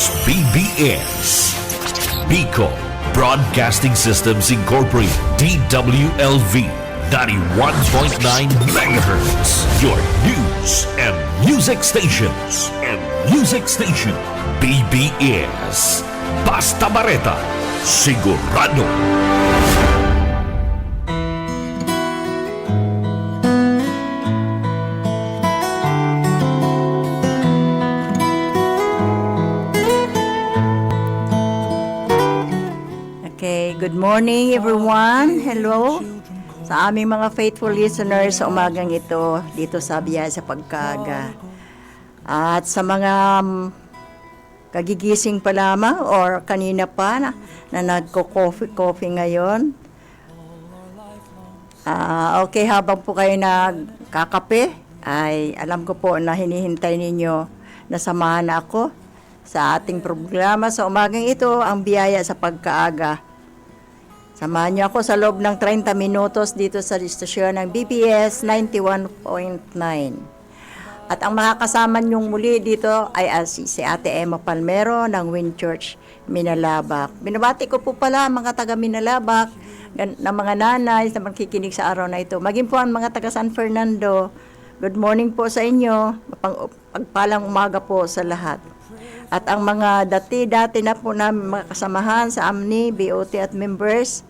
is BBS. Bicol Broadcasting Systems Incorporated, DWLV, 91.9 megahertz. Your news and music stations. BBS. Basta Bareta, sigurado. Good morning everyone. Hello sa aming mga faithful listeners sa umagang ito dito sa Biyaya sa Pagkaaga. At sa mga kagigising pa lamang or kanina pa na nagko-coffee ngayon. Okay, habang po kayo nagkakape, ay alam ko po na hinihintay ninyo na samahan ako sa ating programa sa umagang ito, ang Biyaya sa Pagkaaga. Samahan niyo ako sa loob ng 30 minutos dito sa istasyon ng BBS 91.9. At ang makakasama niyong muli dito ay si Ate Emma Palmero ng Wind Church, Minalabak. Binabati ko po pala mga taga Minalabak, na mga nanay na magkikinig sa araw na ito. Maging po ang mga taga San Fernando. Good morning po sa inyo. Pagpalang umaga po sa lahat. At ang mga dati na po namin mga kasamahan sa AMNI, BOT at members,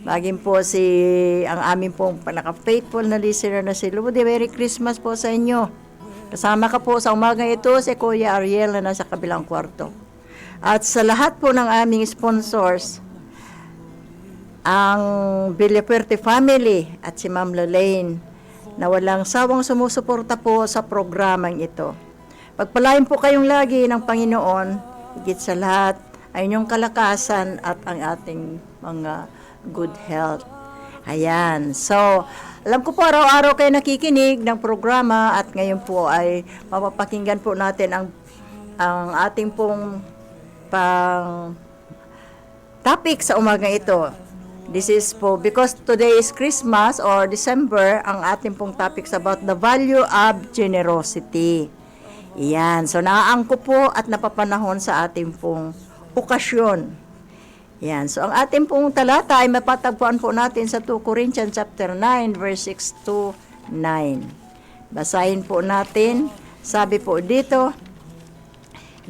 maging po ang aming pong pinaka-faithful na listener na si Ludi. Merry Christmas po sa inyo. Kasama ka po sa umaga ito si Kuya Ariel na nasa kabilang kwarto. At sa lahat po ng aming sponsors, ang Villafuerte family at si Ma'am Lalaine na walang sawang sumusuporta po sa programang ito. Pagpalain po kayong lagi ng Panginoon, higit sa lahat ay inyong kalakasan at ang ating mga good health. Ayan. So, alam ko po araw-araw kayo nakikinig ng programa at ngayon po ay mapapakinggan po natin ang ating pong pang topic sa umaga ito. This is po, because today is Christmas or December, ang ating pong topic is about the value of generosity. Yan. So, naaangko po at napapanahon sa ating pong okasyon. Yan. So, ang ating pong talata ay mapatagpuan po natin sa 2 Corinthians chapter 9, verse 6 to 9. Basahin po natin. Sabi po dito,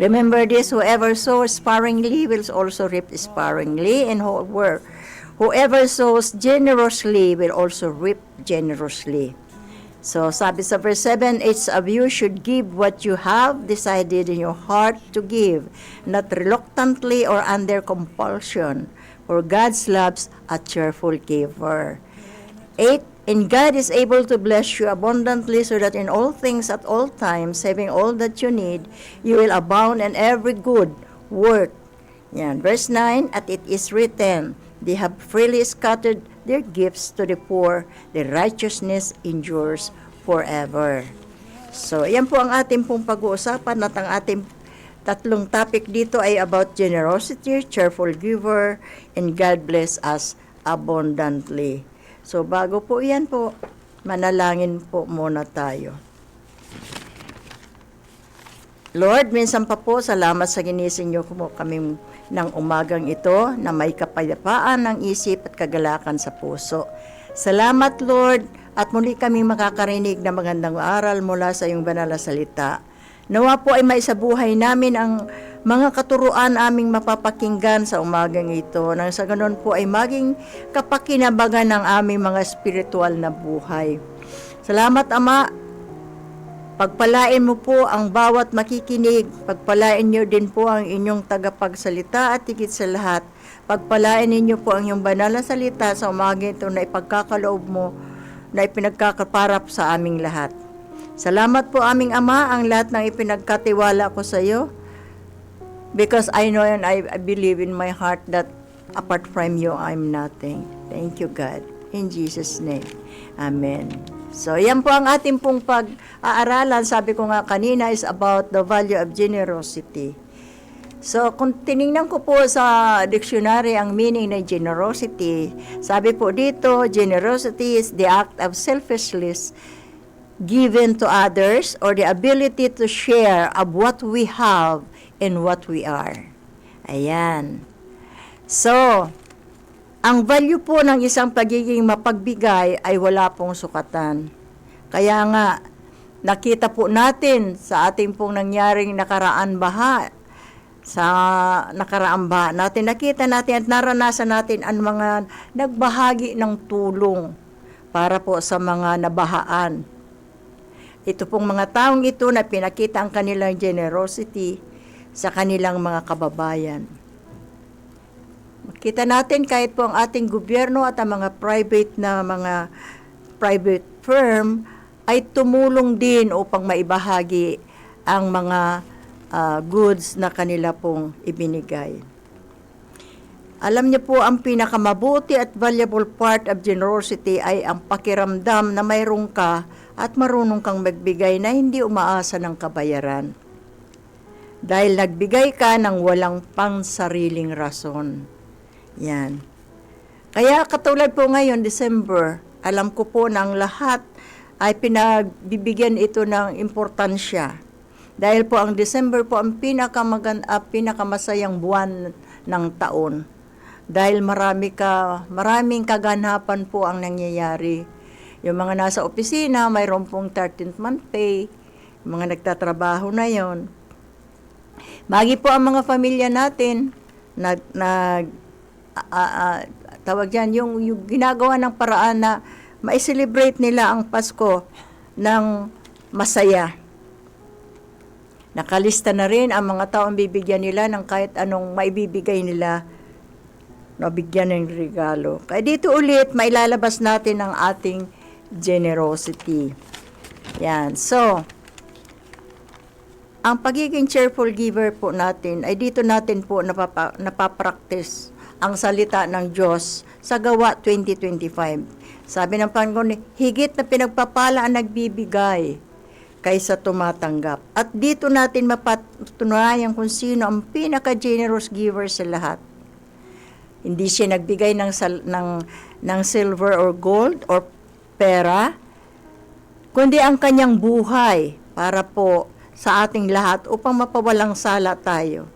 remember this, whoever sows sparingly will also reap sparingly, and whoever sows generously will also reap generously. So, sabi sa verse 7, each of you should give what you have decided in your heart to give, not reluctantly or under compulsion, for God loves a cheerful giver. 8, and God is able to bless you abundantly so that in all things at all times, having all that you need, you will abound in every good work. Yan. Verse 9, at it is written, they have freely scattered their gifts to the poor, their righteousness endures forever. So, yan po ang ating pong pag-uusapan at ang ating tatlong topic dito ay about generosity, cheerful giver, and God bless us abundantly. So, bago po yan po, manalangin po muna tayo. Lord, minsan pa po, salamat sa ginising niyo po kami ng umagang ito na may kapayapaan ng isip at kagalakan sa puso. Salamat, Lord, at muli kaming makakarinig ng magandang aral mula sa iyong banal na salita. Nawa po ay maisabuhay namin ang mga katuruan aming mapapakinggan sa umagang ito, nang sa ganon po ay maging kapakinabangan ng aming mga spiritual na buhay. Salamat, Ama. Pagpalain mo po ang bawat makikinig. Pagpalain niyo din po ang inyong tagapagsalita at higit sa lahat, pagpalain ninyo po ang inyong banal na salita sa umaga ito na ipagkakaloob mo na ipinagkakaparap sa aming lahat. Salamat po aming Ama, ang lahat ng ipinagkatiwala ko sa iyo, because I know and I believe in my heart that apart from you, I'm nothing. Thank you, God. In Jesus' name. Amen. So, yan po ang ating pong pag-aaralan. Sabi ko nga kanina is about the value of generosity. So, kung tinignan ko po sa dictionary ang meaning ng generosity, sabi po dito, generosity is the act of selflessness given to others or the ability to share of what we have in what we are. Ayan. So, ang value po ng isang pagiging mapagbigay ay wala pong sukatan. Kaya nga, nakita po natin sa ating pong nangyaring nakaraang baha natin, nakita natin at naranasan natin ang mga nagbahagi ng tulong para po sa mga nabahaan. Ito pong mga taong ito na pinakita ang kanilang generosity sa kanilang mga kababayan. Makita natin kahit po ang ating gobyerno at ang mga private firm ay tumulong din upang maibahagi ang mga goods na kanila pong ibinigay. Alam niyo po, ang pinakamabuti at valuable part of generosity ay ang pakiramdam na mayroon ka at marunong kang magbigay na hindi umaasa ng kabayaran. Dahil nagbigay ka ng walang pangsariling rason. Yan. Kaya katulad po ngayon, December, alam ko po na ang lahat ay pinagbibigyan ito ng importansya. Dahil po ang December po ang pinakamasayang buwan ng taon. Dahil maraming kaganapan po ang nangyayari. Yung mga nasa opisina, mayroon pong 13th month pay, mga nagtatrabaho na yon. Magi po ang mga pamilya natin, tawag dyan, yung ginagawa ng paraan na ma-celebrate nila ang Pasko ng masaya. Nakalista na rin ang mga taong bibigyan nila ng kahit anong maibibigay nila na bigyan ng regalo. Kaya dito ulit, mailalabas natin ang ating generosity. Yan. So, ang pagiging cheerful giver po natin ay dito natin po napapractice ang salita ng Diyos sa Gawa 20:25. Sabi ng Panginoon, higit na pinagpapala ang nagbibigay kaysa tumatanggap. At dito natin mapatunayan kung sino ang pinaka-generous giver sa lahat. Hindi siya nagbigay ng silver or gold or pera, kundi ang kanyang buhay para po sa ating lahat upang mapawalang sala tayo.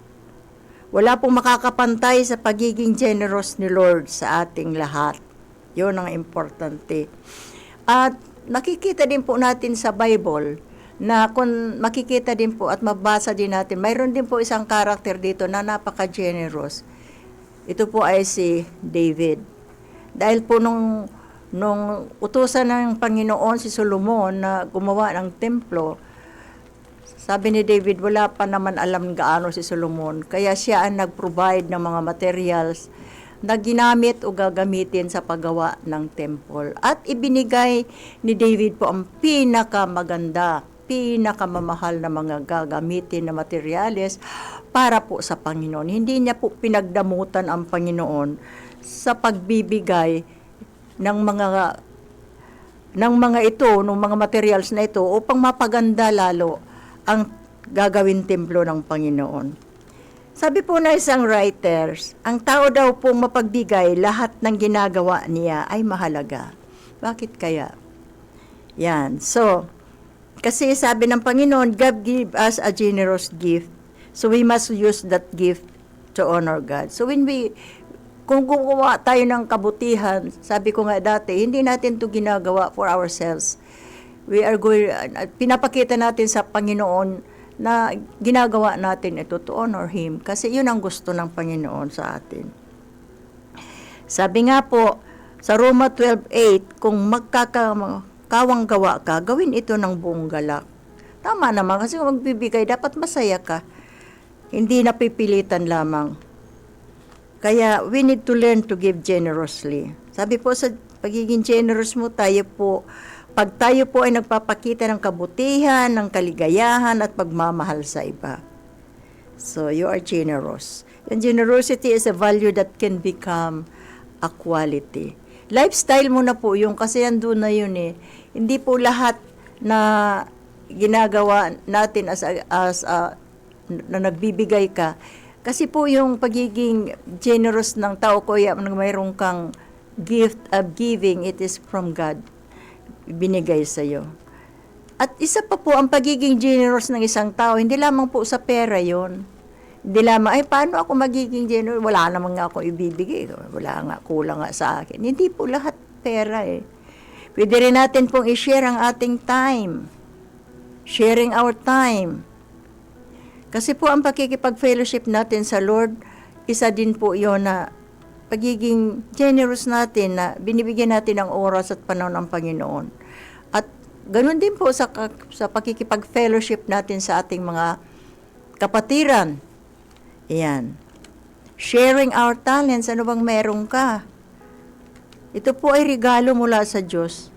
Wala pong makakapantay sa pagiging generous ni Lord sa ating lahat. Yun ang importante. At nakikita din po natin sa Bible na kung makikita din po at mabasa din natin, mayroon din po isang karakter dito na napaka-generous. Ito po ay si David. Dahil po nung utusan ng Panginoon si Solomon na gumawa ng templo, sabi ni David, wala pa naman alam gaano si Solomon. Kaya siya ang nag-provide ng mga materials na ginamit o gagamitin sa paggawa ng temple. At ibinigay ni David po ang pinakamaganda, pinakamamahal na mga gagamitin na materyales para po sa Panginoon. Hindi niya po pinagdamutan ang Panginoon sa pagbibigay ng mga ito, ng mga materials na ito upang mapaganda lalo ang gagawin templo ng Panginoon. Sabi po na isang writers, ang tao daw pong mapagbigay, lahat ng ginagawa niya ay mahalaga. Bakit kaya? Yan. So, kasi sabi ng Panginoon, God give us a generous gift. So we must use that gift to honor God. So kung gumawa tayo ng kabutihan, sabi ko nga dati, hindi natin to ginagawa for ourselves. Pinapakita natin sa Panginoon na ginagawa natin ito to honor Him. Kasi yun ang gusto ng Panginoon sa atin. Sabi nga po, sa Roma 12:8, kung magkakawang gawa ka, gawin ito ng buong galak. Tama naman, kasi kung magbibigay, dapat masaya ka. Hindi napipilitan lamang. Kaya, we need to learn to give generously. Sabi po, sa pagiging generous mo, pag tayo po ay nagpapakita ng kabutihan, ng kaligayahan, at pagmamahal sa iba. So, you are generous. And generosity is a value that can become a quality. Lifestyle mo na po yung, kasi andun na yun eh. Hindi po lahat na ginagawa natin na nagbibigay ka. Kasi po yung pagiging generous ng tao ko, mayroon kang gift of giving, it is from God. Binigay sa iyo. At isa pa po ang pagiging generous ng isang tao, hindi lamang po sa pera yon. Hindi lamang, ay paano ako magiging generous? Wala naman nga ako ibibigay. Wala nga, kulang nga sa akin. Hindi po lahat pera eh. Pwede rin natin pong i-share ang ating time. Sharing our time. Kasi po ang pakikipag-fellowship natin sa Lord, isa din po yon na pagiging generous natin na binibigyan natin ng oras at panahon ng Panginoon. At ganoon din po sa pakikipag-fellowship natin sa ating mga kapatiran. Ayan. Sharing our talents, ano bang meron ka? Ito po ay regalo mula sa Diyos.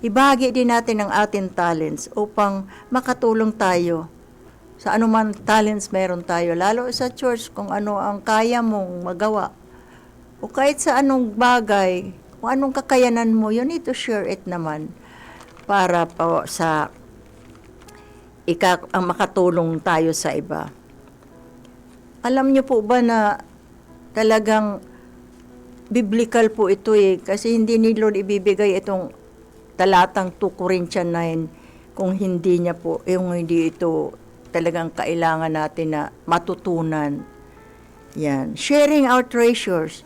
Ibahagi din natin ang ating talents upang makatulong tayo sa anuman talents meron tayo. Lalo sa church, kung ano ang kaya mong magawa. O kahit sa anong bagay, kung anong kakayanan mo, you need to share it naman para po sa ang makatulong tayo sa iba. Alam niyo po ba na talagang biblical po ito eh, kasi hindi ni Lord ibibigay itong talatang 2 Corinthians 9 kung hindi niya po, yung hindi ito talagang kailangan natin na matutunan. Yan. Sharing our treasures.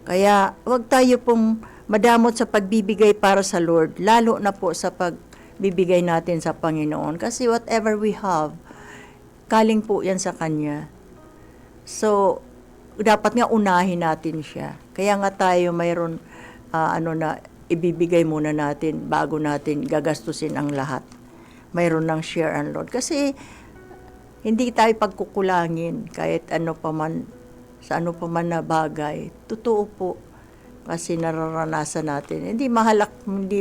Kaya wag tayo pong madamot sa pagbibigay para sa Lord, lalo na po sa pagbibigay natin sa Panginoon. Kasi whatever we have, galing po yan sa Kanya. So, dapat nga unahin natin siya. Kaya nga tayo mayroon na ibibigay muna natin bago natin gagastusin ang lahat. Mayroon ng share and load. Kasi hindi tayo pagkukulangin kahit ano pa man, sa ano pa man na bagay. Totoo po. Kasi nararanasan natin. Hindi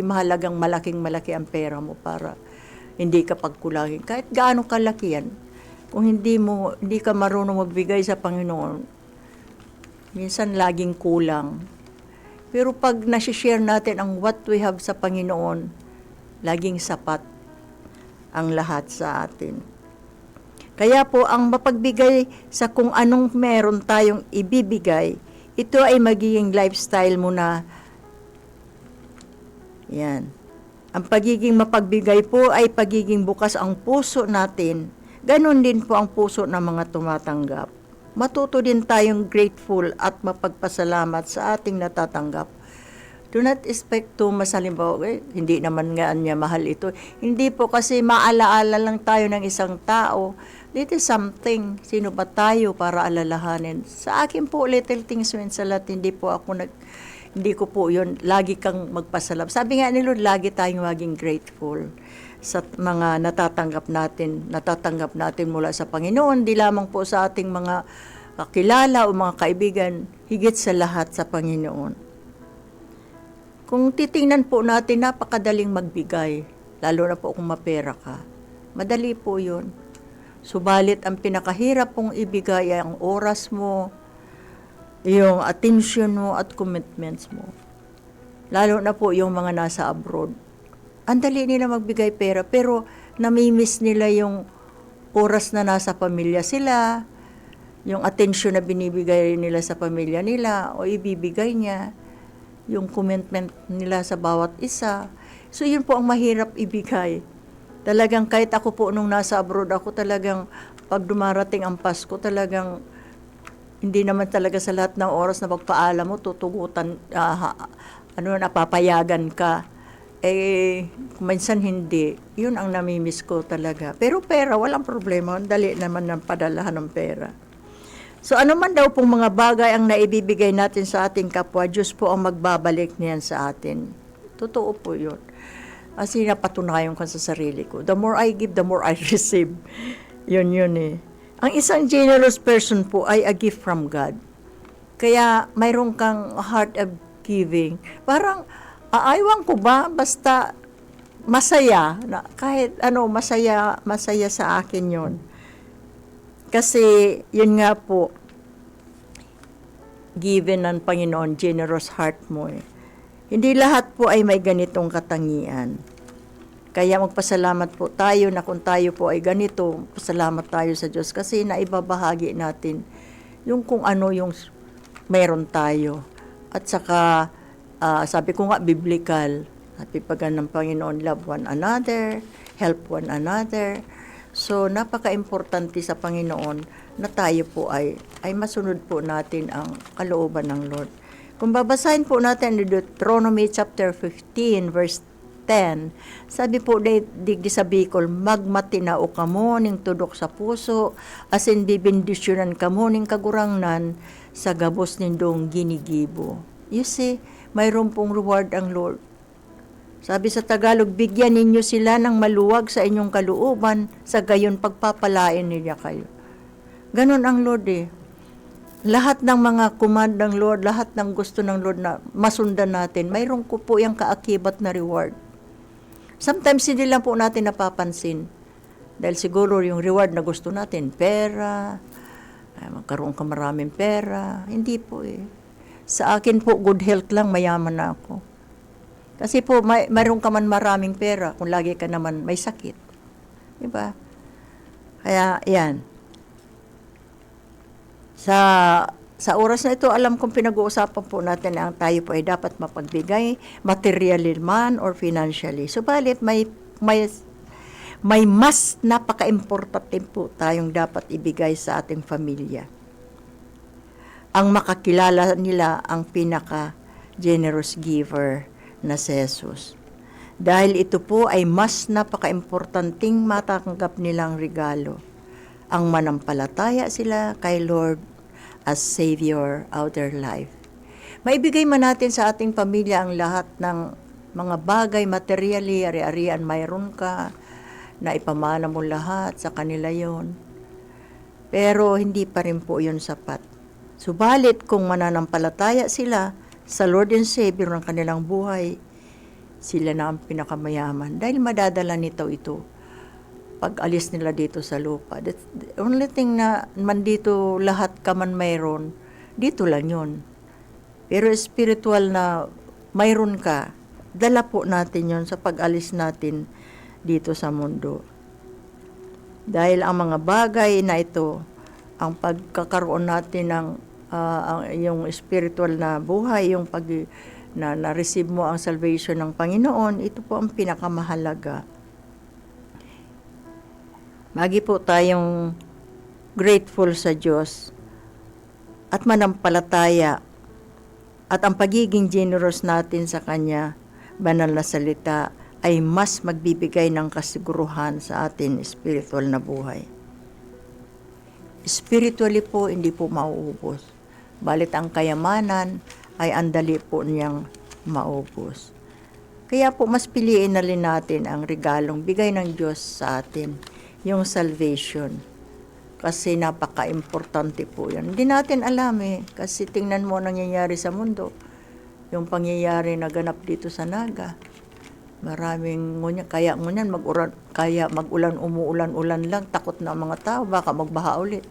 mahalagang malaki ang pera mo para hindi ka pagkulangin. Kahit gaano kalaki yan. Kung hindi ka marunong magbigay sa Panginoon, minsan laging kulang. Pero pag nasi-share natin ang what we have sa Panginoon, laging sapat ang lahat sa atin. Kaya po, ang mapagbigay sa kung anong meron tayong ibibigay, ito ay magiging lifestyle mo na. Yan. Ang pagiging mapagbigay po ay pagiging bukas ang puso natin. Ganon din po ang puso ng mga tumatanggap. Matuto din tayong grateful at mapagpasalamat sa ating natatanggap. Do not expect to masalimbaw, hindi naman nga niya mahal ito. Hindi po kasi maalaala lang tayo ng isang tao. Little something, sino ba tayo para alalahanin? Sa akin po, little things means a lot. Hindi ko po yun, lagi kang magpasalamat. Sabi nga ni Lord, lagi tayong maging grateful sa mga natatanggap natin mula sa Panginoon, di lamang po sa ating mga kakilala o mga kaibigan, higit sa lahat sa Panginoon. Kung titingnan po natin, napakadaling magbigay, lalo na po kung mapera ka. Madali po yun. Subalit, ang pinakahirap pong ibigay ay ang oras mo, yung attention mo at commitments mo. Lalo na po yung mga nasa abroad. Ang dali nila magbigay pera, pero namimiss nila yung oras na nasa pamilya sila, yung attention na binibigay nila sa pamilya nila o ibibigay niya, yung commitment nila sa bawat isa. So yun po ang mahirap ibigay. Talagang kahit ako po nung nasa abroad ako, talagang pag dumarating ang Pasko, talagang hindi naman talaga sa lahat ng oras na magpaalam mo, tutugutan, napapayagan ka. Minsan hindi. Yun ang namimiss ko talaga. Pero pera, walang problema. Dali naman ng padalahan ng pera. So ano man daw pong mga bagay ang naibibigay natin sa ating kapwa, Diyos po ang magbabalik niyan sa atin. Totoo po yun. Kasi napatunayan ko sa sarili ko. The more I give, the more I receive. Yun eh. Ang isang generous person po ay a gift from God. Kaya mayroon kang heart of giving. Parang, aaywan ko ba? Basta masaya. Kahit masaya sa akin yun. Kasi, yun nga po, given ng Panginoon, generous heart mo eh. Hindi lahat po ay may ganitong katangian. Kaya magpasalamat po tayo na kung tayo po ay ganito, pasalamat tayo sa Diyos kasi naibabahagi natin yung kung ano yung meron tayo. At saka, sabi ko nga, biblical. Sabi pa ng Panginoon, love one another, help one another. So, napaka-importante sa Panginoon na tayo po ay masunod po natin ang kalooban ng Lord. Kung babasahin po natin in Deuteronomy chapter 15 verse 10, sabi po digdi sa Bicol, magmatinao kamo ning tudok sa puso, asin bibindisyonan kamo ning kagurangnan sa gabos nindong ginigibo. You see, mayroon pong reward ang Lord. Sabi sa Tagalog, bigyan ninyo sila ng maluwag sa inyong kalooban, sa gayon pagpapalain niya kayo. Ganon ang Lord eh. Lahat ng mga command ng Lord, lahat ng gusto ng Lord na masundan natin, mayroon ko po yung kaakibat na reward. Sometimes hindi lang po natin napapansin. Dahil siguro yung reward na gusto natin, pera, magkaroon ka maraming pera. Hindi po eh. Sa akin po, good health lang, mayaman na ako. Kasi po, mayroon ka man maraming pera kung lagi ka naman may sakit. Diba? Kaya, yan. Sa oras na ito, alam kong pinag-uusapan po natin na ang tayo po ay dapat mapagbigay, materially man or financially. Subalit, may mas napaka-importante po tayong dapat ibigay sa ating pamilya. Ang makakilala nila ang pinaka-generous giver na si Jesus. Dahil ito po ay mas napaka-importanting matanggap nilang regalo. Ang manampalataya sila kay Lord as Savior of their life. Maibigay man natin sa ating pamilya ang lahat ng mga bagay, materially, ari-arian, mayroon ka, na ipamana mo lahat sa kanila yon. Pero hindi pa rin po yun sapat. Subalit kung mananampalataya sila sa Lord and Savior ng kanilang buhay, sila na ang pinakamayaman. Dahil madadala nito ito pag alis nila dito sa lupa. The only thing na man dito lahat ka man mayroon, dito lang yun. Pero spiritual na mayroon ka, dala po natin yon sa pag-alis natin dito sa mundo. Dahil ang mga bagay na ito, ang pagkakaroon natin ng yung spiritual na buhay, yung na-receive mo ang salvation ng Panginoon, ito po ang pinakamahalaga. Magi po tayong grateful sa Diyos at manampalataya at ang pagiging generous natin sa Kanya, banal na salita, ay mas magbibigay ng kasiguruhan sa atin spiritual na buhay. Spiritually po, hindi po mauubos. Balit ang kayamanan ay andali po niyang maubos. Kaya po mas piliin na rin natin ang regalong bigay ng Diyos sa atin, yung salvation. Kasi napaka-importante po yan. Hindi natin alam eh, kasi tingnan mo nangyayari sa mundo. Yung pangyayari na ganap dito sa Naga. Maraming ngunyan, kaya mag-ulan, umuulan-ulan lang, takot na ang mga tao, baka magbaha ulit.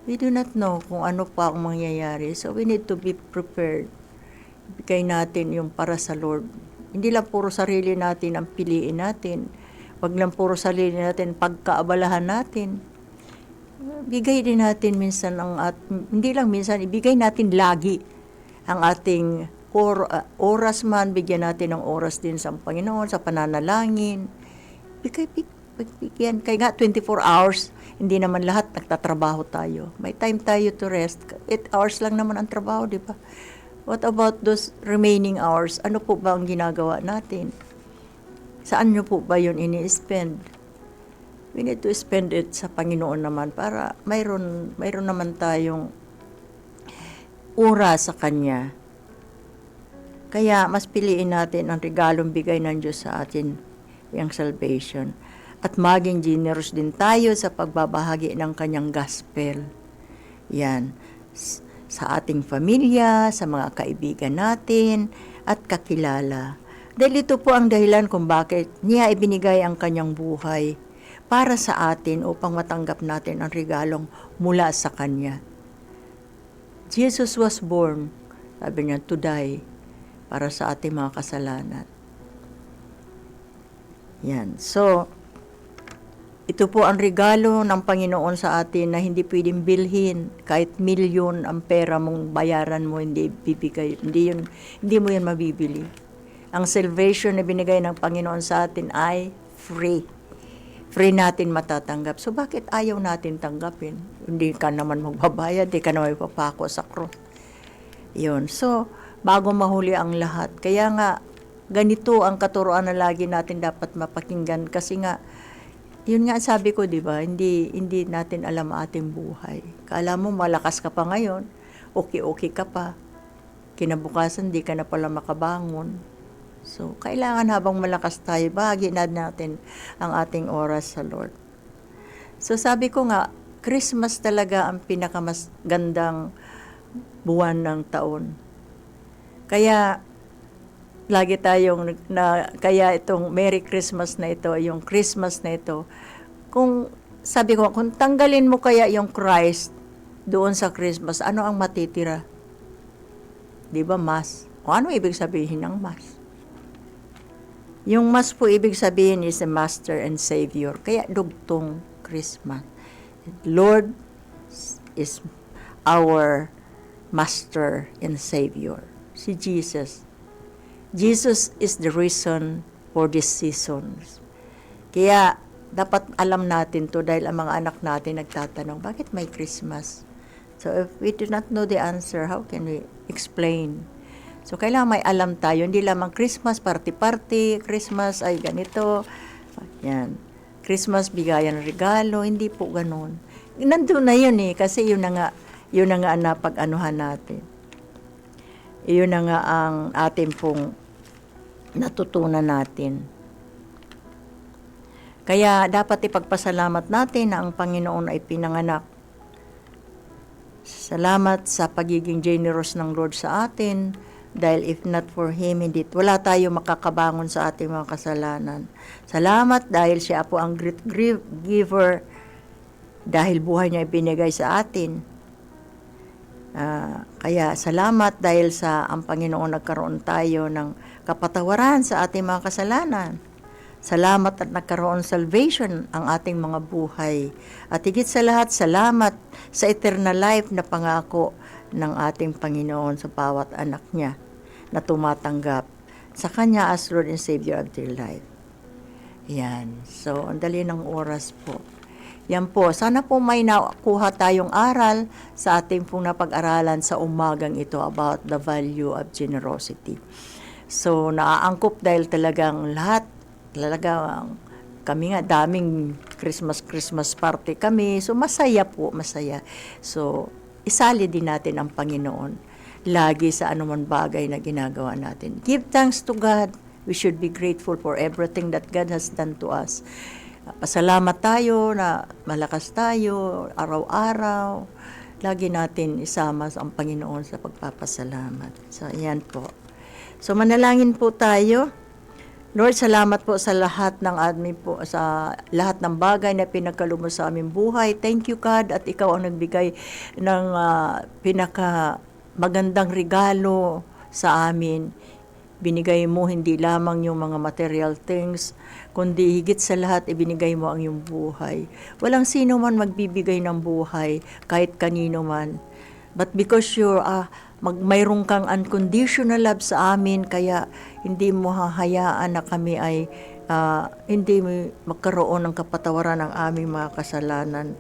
We do not know kung ano pa ang mangyayari. So we need to be prepared. Ibigay natin yung para sa Lord. Hindi lang puro sarili natin ang piliin natin. Wag lang puro sarili natin pagkaabalahan natin. Bigay din natin minsan hindi lang minsan, ibigay natin lagi ang ating oras man, bigyan natin ng oras din sa Panginoon, sa pananalangin. Bigyan. Kaya nga 24 hours, hindi naman lahat nagtatrabaho tayo. May time tayo to rest. 8 hours lang naman ang trabaho, di ba? What about those remaining hours? Ano po ba ang ginagawa natin? Saan nyo po ba yun ini-spend? We need to spend it sa Panginoon naman para mayroon naman tayong oras sa Kanya. Kaya mas piliin natin ang regalong bigay ng Diyos sa atin, yung salvation. At maging generous din tayo sa pagbabahagi ng Kanyang gospel. Yan. Sa ating pamilya, sa mga kaibigan natin, at kakilala. Dahil ito po ang dahilan kung bakit niya ibinigay ang Kanyang buhay para sa atin upang matanggap natin ang regalong mula sa Kanya. Jesus was born, sabi niya, to die para sa ating mga kasalanan. Yan. So, ito po ang regalo ng Panginoon sa atin na hindi pwedeng bilhin. Kahit milyon ang pera mong bayaran mo, hindi bibigay. Hindi mo yan mabibili. Ang salvation na binigay ng Panginoon sa atin ay free. free natin matatanggap. So, bakit ayaw natin tanggapin? Hindi ka naman magbabayad, hindi ka naman magpapako sa cross. Yun. So, bago mahuli ang lahat. Kaya nga, ganito ang katuruan na lagi natin dapat mapakinggan. Kasi nga, yun nga sabi ko, di ba, hindi natin alam ang ating buhay. Kala mo, malakas ka pa ngayon, okay ka pa. Kinabukasan, di ka na pala makabangon. So, kailangan habang malakas tayo, bahagi na natin ang ating oras sa Lord. So, sabi ko nga, Christmas talaga ang pinakamas gandang buwan ng taon. Kaya, lagi tayong, kaya itong Merry Christmas na ito, yung Christmas na ito, sabi ko, kung tanggalin mo kaya yung Christ doon sa Christmas, ano ang matitira? Di ba, Mass? O ano ibig sabihin ng Mass? Yung Mass po ibig sabihin is a Master and Savior. Kaya dugtong Christmas. Lord is our Master and Savior. Si Jesus. Jesus is the reason for this season. Kaya dapat alam natin to dahil ang mga anak natin nagtatanong, bakit may Christmas? So if we do not know the answer, how can we explain? So, kailangan may alam tayo. Hindi lamang Christmas, party-party, Christmas ay ganito. Yan. Christmas, bigayan ng regalo. Hindi po ganun. Nandun na yun kasi yun na nga napag-anuhan natin. Yun na nga ang ating pong natutunan natin. Kaya, dapat ipagpasalamat natin na ang Panginoon ay pinanganak. Salamat sa pagiging generous ng Lord sa atin. Dahil if not for Him, wala tayo makakabangon sa ating mga kasalanan. Salamat dahil siya po ang great giver dahil buhay niya ibinigay sa atin. Kaya salamat dahil sa ang Panginoon nagkaroon tayo ng kapatawaran sa ating mga kasalanan. Salamat at nagkaroon salvation ang ating mga buhay. At higit sa lahat, salamat sa eternal life na pangako ng ating Panginoon sa bawat anak niya na tumatanggap sa Kanya as Lord and Savior of their life. Yan. So, ang dali ng oras po. Yan po. Sana po may nakuha tayong aral sa ating pong napag-aralan sa umagang ito about the value of generosity. So, naaangkop dahil talagang kami nga, daming Christmas party kami. So, masaya po, masaya. So, isali din natin ang Panginoon lagi sa anuman bagay na ginagawa natin. Give thanks to God. We should be grateful for everything that God has done to us. Pasalamat tayo na malakas tayo araw-araw. Lagi natin isama ang Panginoon sa pagpapasalamat. So, ayan po. So, manalangin po tayo. Lord, salamat po sa lahat ng sa lahat ng bagay na pinagkaloob mo sa aming buhay. Thank you, God, at ikaw ang nagbigay ng pinaka magandang regalo sa amin. Binigay mo hindi lamang yung mga material things, kundi higit sa lahat ibinigay mo ang iyong buhay. Walang sino man magbibigay ng buhay, kahit kanino man. But because mayroon kang unconditional love sa amin, kaya hindi mo hahayaan na kami ay hindi magkaroon ng kapatawaran ng aming mga kasalanan.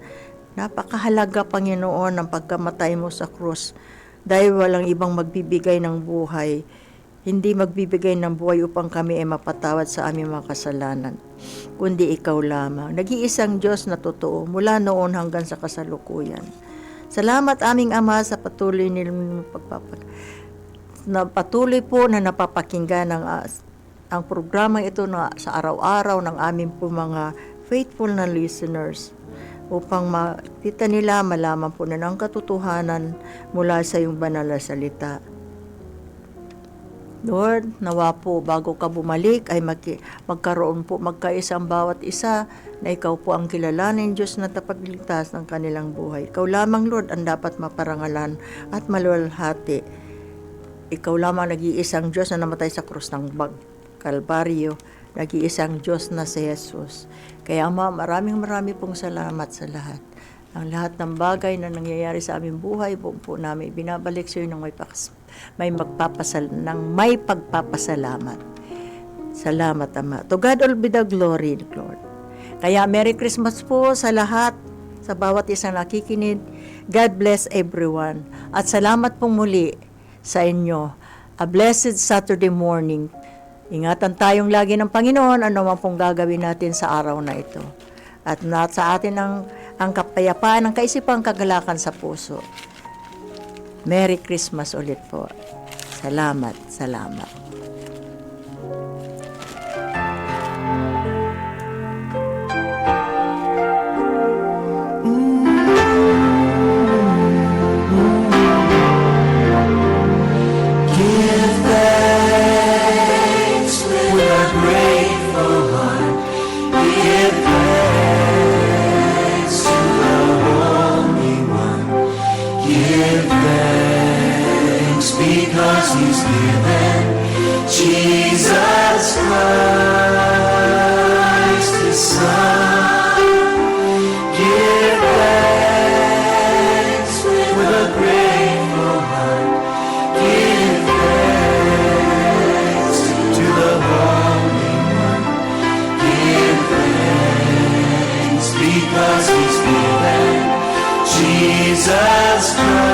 Napakahalaga, Panginoon, ang pagkamatay mo sa krus. Dahil walang ibang magbibigay ng buhay, hindi magbibigay ng buhay upang kami ay mapatawad sa aming mga kasalanan, kundi ikaw lamang. Nag-iisang Diyos na totoo, mula noon hanggang sa kasalukuyan. Salamat aming Ama sa patuloy nilang patuloy po na napapakinggan ang programa ito na sa araw-araw ng aming po mga faithful na listeners upang makita nila, malaman po na ng katotohanan mula sa iyong banal na salita. Lord, nawa po bago ka bumalik ay magkaroon po magkaisa ang bawat isa na ikaw po ang kilalanin Diyos na tapagligtas ng kanilang buhay. Ikaw lamang, Lord, ang dapat maparangalan at maluwalhati. Ikaw lamang nag-iisang Diyos na namatay sa krus ng Kalbaryo, nag-iisang Diyos na si Jesus. Kaya maraming pong salamat sa lahat. Ang lahat ng bagay na nangyayari sa aming buhay, buong po namin binabalik sa iyo ng may pagpapasalamat. Salamat, Ama. To God all be the glory, Lord. Kaya Merry Christmas po sa lahat, sa bawat isang nakikinig. God bless everyone. At salamat pong muli sa inyo. A blessed Saturday morning. Ingatan tayong lagi ng Panginoon ano man pong gagawin natin sa araw na ito. At sa atin ang kapayapaan, ang kaisipan, kagalakan sa puso. Merry Christmas ulit po. Salamat, salamat. Because he's given Jesus Christ his Son. Give thanks with a grateful heart. Give thanks to the Holy One. Give thanks because he's given Jesus Christ.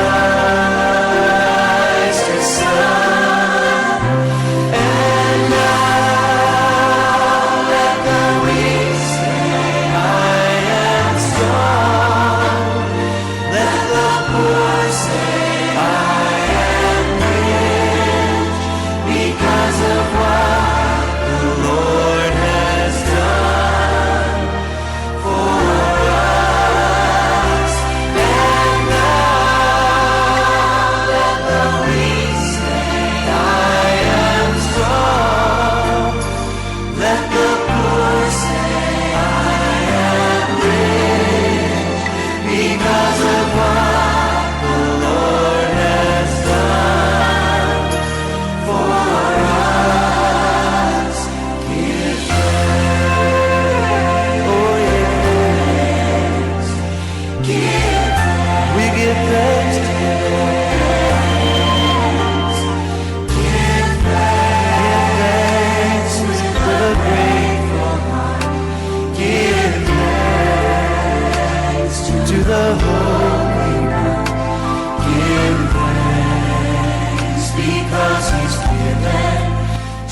Because he's given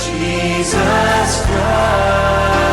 Jesus Christ.